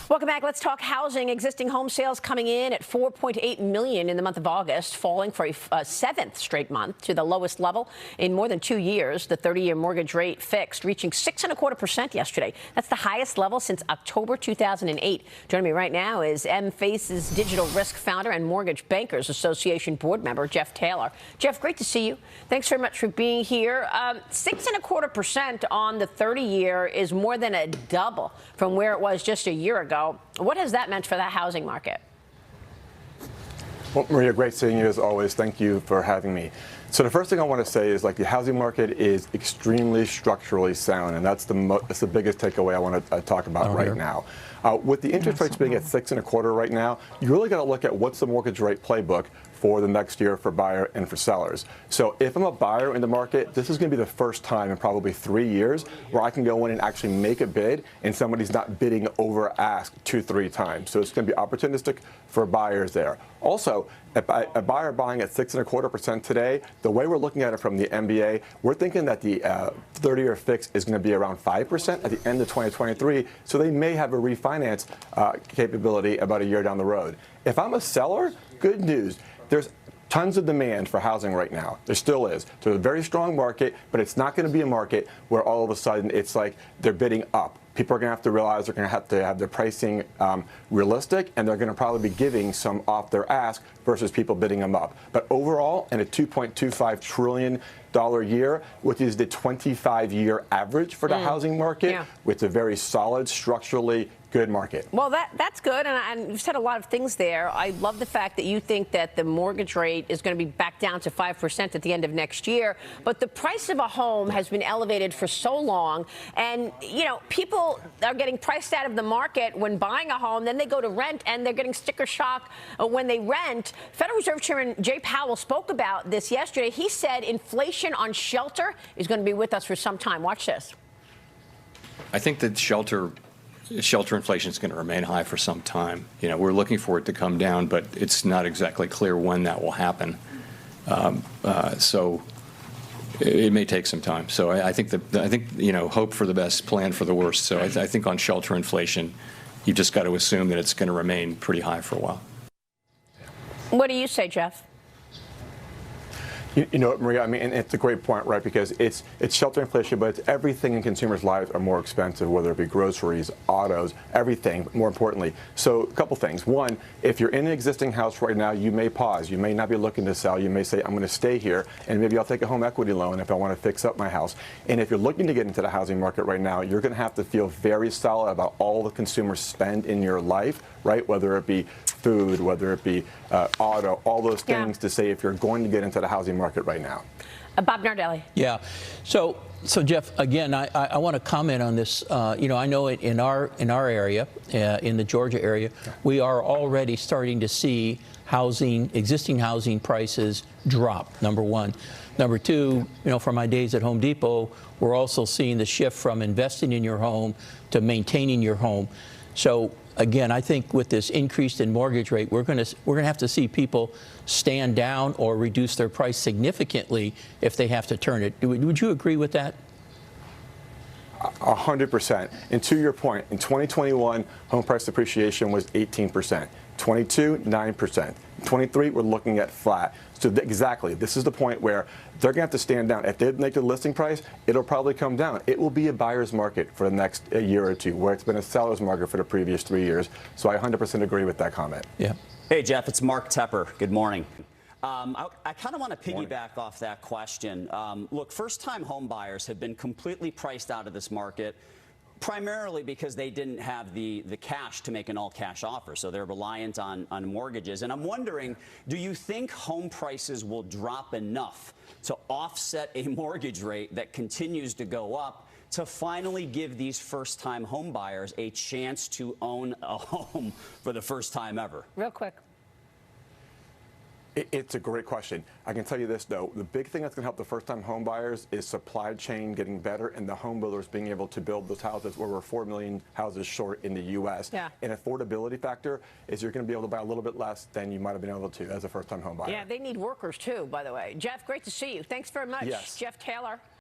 Welcome back. Let's talk housing. Existing home sales coming in at 4.8 million in the month of August, falling for a seventh straight month to the lowest level in more than 2 years. The 30-year mortgage rate fixed, reaching 6.25% yesterday. That's the highest level since October 2008. Joining me right now is Mphasis Digital Risk founder and Mortgage Bankers Association board member Jeff Taylor. Jeff, great to see you. Thanks very much for being here. 6.25% on the 30-year is more than a double from where it was just a year ago. What has that meant for the housing market? Well, Maria, great seeing you as always. Thank you for having me. So the first thing I want to say is, like, the housing market is extremely structurally sound, and that's the biggest takeaway I want to talk about right now. With the interest rates being at 6.25 right now, you really got to look at what's the mortgage rate playbook for the next year for buyer and for sellers. So if I'm a buyer in the market, this is going to be the first time in probably 3 years where I can go in and actually make a bid and somebody's not bidding over ask 2-3 times. So it's going to be opportunistic for buyers there. Also, a buyer buying at 6.25% today, the way we're looking at it from the MBA, we're thinking that the 30-year fix is going to be around 5% at the end of 2023. So they may have a refinance capability about a year down the road. If I'm a seller, good news. There's tons of demand for housing right now. There still is. There's a very strong market, but it's not going to be a market where all of a sudden it's like they're bidding up. People are going to have to realize they're going to have their pricing realistic, and they're going to probably be giving some off their ask versus people bidding them up. But overall, in a $2.25 trillion year, which is the 25-year average for the housing market, with a very solid, structurally good market. Well, that's good, and you've said a lot of things there. I love the fact that you think that the mortgage rate is going to be back down to 5% at the end of next year. But the price of a home has been elevated for so long, and people are getting priced out of the market when buying a home. Then they go to rent, and they're getting sticker shock when they rent. Federal Reserve Chairman Jay Powell spoke about this yesterday. He said inflation on shelter is going to be with us for some time. Watch this. I think that shelter inflation is going to remain high for some time. We're looking for it to come down, but it's not exactly clear when that will happen. So it may take some time. So I think hope for the best, plan for the worst. So I think on shelter inflation, you've just got to assume that it's going to remain pretty high for a while. What do you say, Jeff? You know what, Maria, I mean, and it's a great point, right? Because it's shelter inflation, but it's everything in consumers' lives are more expensive, whether it be groceries, autos, everything, more importantly. So a couple things. One, if you're in an existing house right now, you may pause. You may not be looking to sell. You may say, I'm going to stay here, and maybe I'll take a home equity loan if I want to fix up my house. And if you're looking to get into the housing market right now, you're going to have to feel very solid about all the consumers spend in your life, right? Whether it be food, whether it be auto, all those things to say if you're going to get into the housing market right now. Bob Nardelli. Yeah. So Jeff, again, I want to comment on this. I know in our area, in the Georgia area, we are already starting to see existing housing prices drop, number one. Number two, from my days at Home Depot, we're also seeing the shift from investing in your home to maintaining your home. So again, I think with this increase in mortgage rate, we're going to have to see people stand down or reduce their price significantly if they have to turn it. Would you agree with that? 100%. And to your point, in 2021, home price appreciation was 18%. 22, 9%. 23, we're looking at flat. So exactly, this is the point where they're going to have to stand down. If they make the listing price, it'll probably come down. It will be a buyer's market for the next year or two, where it's been a seller's market for the previous 3 years. So I 100% agree with that comment. Yeah. Hey, Jeff, it's Mark Tepper. Good morning. I kind of want to piggyback off that question. Look, first-time home buyers have been completely priced out of this market, primarily because they didn't have the cash to make an all-cash offer, so they're reliant on mortgages. And I'm wondering, do you think home prices will drop enough to offset a mortgage rate that continues to go up to finally give these first-time home buyers a chance to own a home for the first time ever? Real quick. It's a great question. I can tell you this, though. The big thing that's going to help the first-time home buyers is supply chain getting better and the home builders being able to build those houses where we're 4 million houses short in the U.S. Yeah. An affordability factor is you're going to be able to buy a little bit less than you might have been able to as a first-time home buyer. Yeah, they need workers, too, by the way. Jeff, great to see you. Thanks very much, Yes. Jeff Taylor.